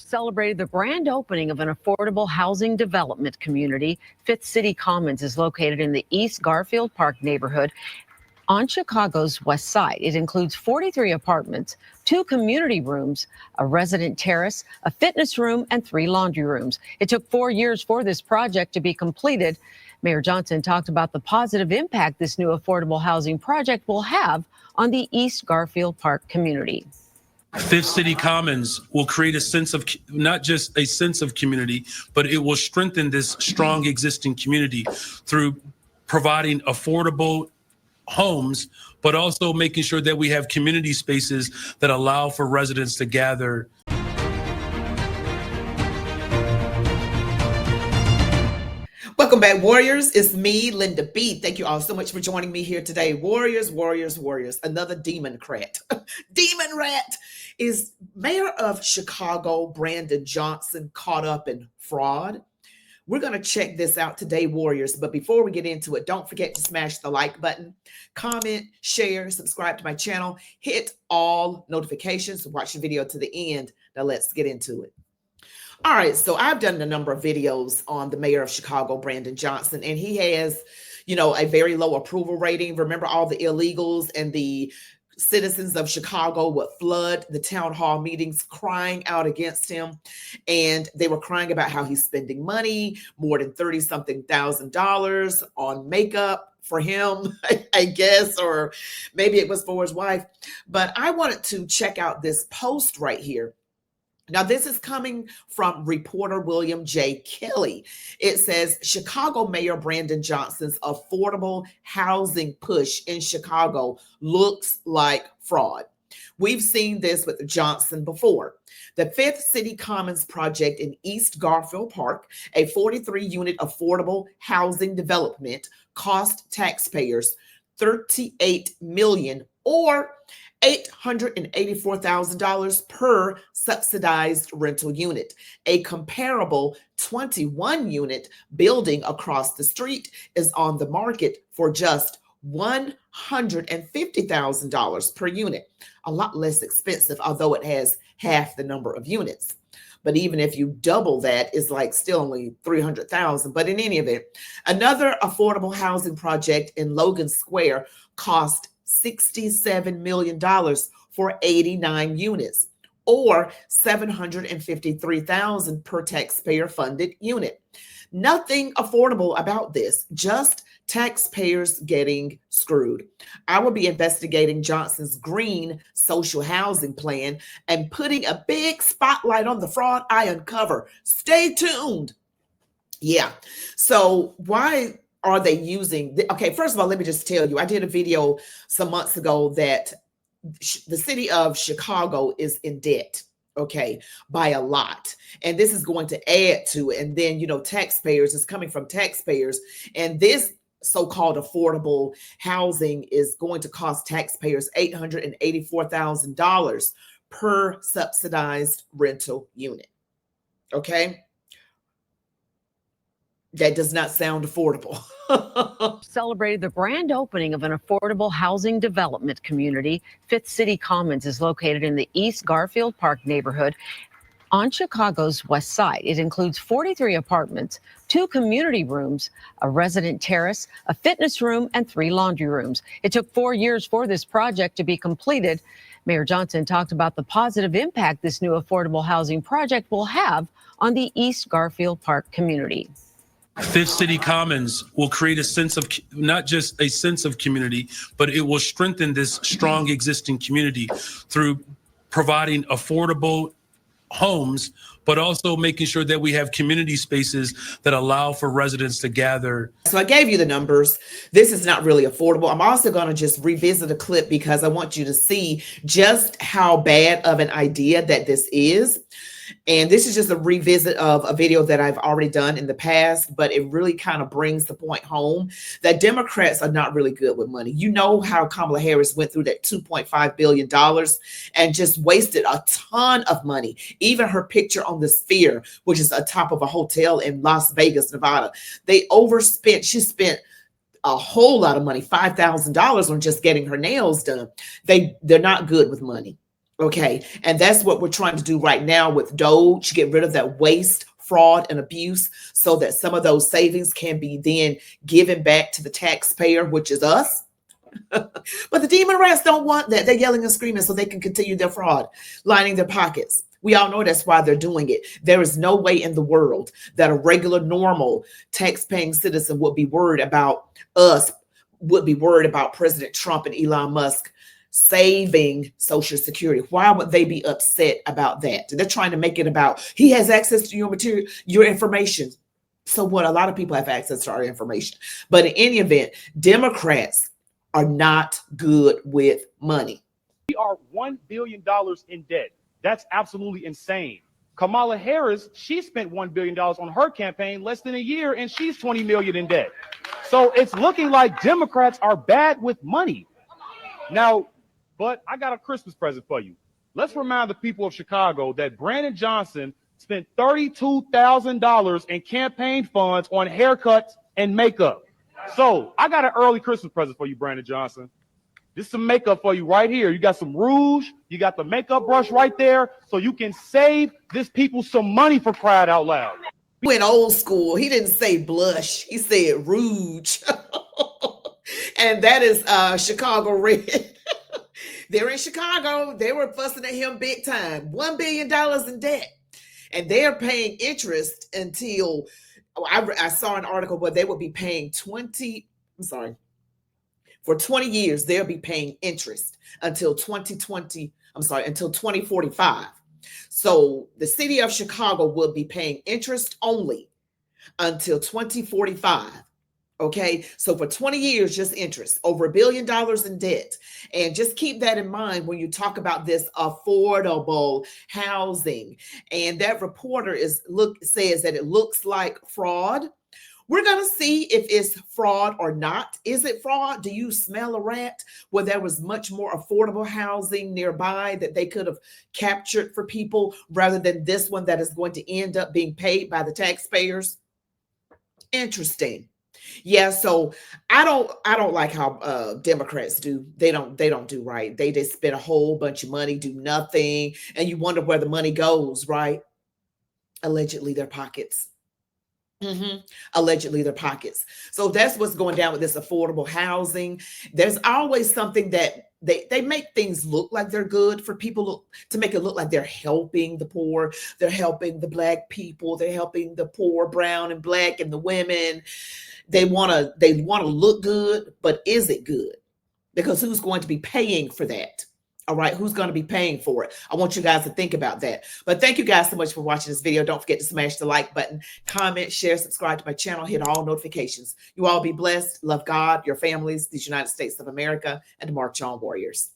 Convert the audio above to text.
Celebrated the grand opening of an affordable housing development community. Fifth City Commons is located in the East Garfield Park neighborhood on Chicago's west side. It includes 43 apartments, 2 community rooms, a resident terrace, a fitness room, and 3 laundry rooms. It took 4 years for this project to be completed. Mayor Johnson talked about the positive impact this new affordable housing project will have on the East Garfield Park community. Fifth City Commons will create a sense of, not just a sense of community, but it will strengthen this strong existing community through providing affordable homes, but also making sure that we have community spaces that allow for residents to gather. Welcome back, Warriors. It's me, Linda B. Thank you all so much for joining me here today. Warriors, warriors, warriors. Another demon-crat. Demon rat. Is Mayor of Chicago, Brandon Johnson, caught up in fraud? We're going to check this out today, Warriors. But before we get into it, don't forget to smash the like button, comment, share, subscribe to my channel, hit all notifications, watch the video to the end. Now let's get into it. All right, so I've done a number of videos on the mayor of Chicago, Brandon Johnson, and he has, a very low approval rating. Remember all the illegals and the citizens of Chicago would flood the town hall meetings crying out against him. And they were crying about how he's spending money, more than $30-something thousand on makeup for him, I guess, or maybe it was for his wife. But I wanted to check out this post right here. Now, this is coming from reporter William J. Kelly. It says, Chicago Mayor Brandon Johnson's affordable housing push in Chicago looks like fraud. We've seen this with Johnson before. The Fifth City Commons project in East Garfield Park, a 43-unit affordable housing development, cost taxpayers $38 million or $884,000 per subsidized rental unit. A comparable 21-unit building across the street is on the market for just $150,000 per unit. A lot less expensive, although it has half the number of units. But even if you double that, it's like still only $300,000. But in any event, another affordable housing project in Logan Square cost $67 million for 89 units, or $753,000 per taxpayer-funded unit. Nothing affordable about this, just taxpayers getting screwed. I will be investigating Johnson's green social housing plan and putting a big spotlight on the fraud I uncover. Stay tuned. Yeah, so why are they using? Okay, first of all, let me just tell you, I did a video some months ago that the city of Chicago is in debt, okay, by a lot. And this is going to add to it. And then, taxpayers is coming from taxpayers. And this so-called affordable housing is going to cost taxpayers $884,000 per subsidized rental unit. Okay. That does not sound affordable. Celebrated the grand opening of an affordable housing development community. Fifth City Commons is located in the East Garfield Park neighborhood on Chicago's west side. It includes 43 apartments, 2 community rooms, a resident terrace, a fitness room, and 3 laundry rooms. It took 4 years for this project to be completed. Mayor Johnson talked about the positive impact this new affordable housing project will have on the East Garfield Park community. Fifth City Commons will create a sense of, not just a sense of community, but it will strengthen this strong existing community through providing affordable homes, but also making sure that we have community spaces that allow for residents to gather. So I gave you the numbers. This is not really affordable. I'm also going to just revisit a clip because I want you to see just how bad of an idea that this is. And this is just a revisit of a video that I've already done in the past, but it really kind of brings the point home that Democrats are not really good with money. You know how Kamala Harris went through that $2.5 billion and just wasted a ton of money. Even her picture on the Sphere, which is atop of a hotel in Las Vegas, Nevada, they overspent. She spent a whole lot of money, $5,000 on just getting her nails done. They're not good with money. Okay. And that's what we're trying to do right now with Doge, get rid of that waste, fraud, and abuse so that some of those savings can be then given back to the taxpayer, which is us. But the demon rats don't want that. They're yelling and screaming so they can continue their fraud, lining their pockets. We all know that's why they're doing it. There is no way in the world that a regular, normal, tax-paying citizen would be worried about us, would be worried about President Trump and Elon Musk saving Social Security. Why would they be upset about that? They're trying to make it about he has access to your material, your information. So what? A lot of people have access to our information. But in any event, Democrats are not good with money. We are $1 billion in debt. That's absolutely insane. Kamala Harris, she spent $1 billion on her campaign less than a year, and she's $20 million in debt. So it's looking like Democrats are bad with money. Now, but I got a Christmas present for you. Let's remind the people of Chicago that Brandon Johnson spent $32,000 in campaign funds on haircuts and makeup. So I got an early Christmas present for you, Brandon Johnson. This is some makeup for you right here. You got some rouge. You got the makeup brush right there. So you can save this people some money, for crying out loud. He went old school. He didn't say blush. He said rouge. And that is Chicago red. They're in Chicago. They were fussing at him big time. $1 billion in debt. And they're paying interest until, I saw an article where they would be paying for 20 years, they'll be paying interest until 2045. So the city of Chicago will be paying interest only until 2045. Okay, so for 20 years, just interest, over $1 billion in debt. And just keep that in mind when you talk about this affordable housing. And that reporter says that it looks like fraud. We're going to see if it's fraud or not. Is it fraud? Do you smell a rat where there was much more affordable housing nearby that they could have captured for people rather than this one that is going to end up being paid by the taxpayers? Interesting. Yeah, so I don't like how Democrats do. They don't do right. They just spend a whole bunch of money, do nothing, and you wonder where the money goes, right? Allegedly their pockets. Allegedly their pockets. So that's what's going down with this affordable housing. There's always something that they make things look like they're good for people to make it look like they're helping the poor. They're helping the Black people. They're helping the poor, brown and Black, and the women. They want to look good, but is it good? Because who's going to be paying for that? All right, who's going to be paying for it? I want you guys to think about that. But thank you guys so much for watching this video. Don't forget to smash the like button, comment, share, subscribe to my channel, hit all notifications. You all be blessed. Love God, your families, the United States of America, and march on, warriors.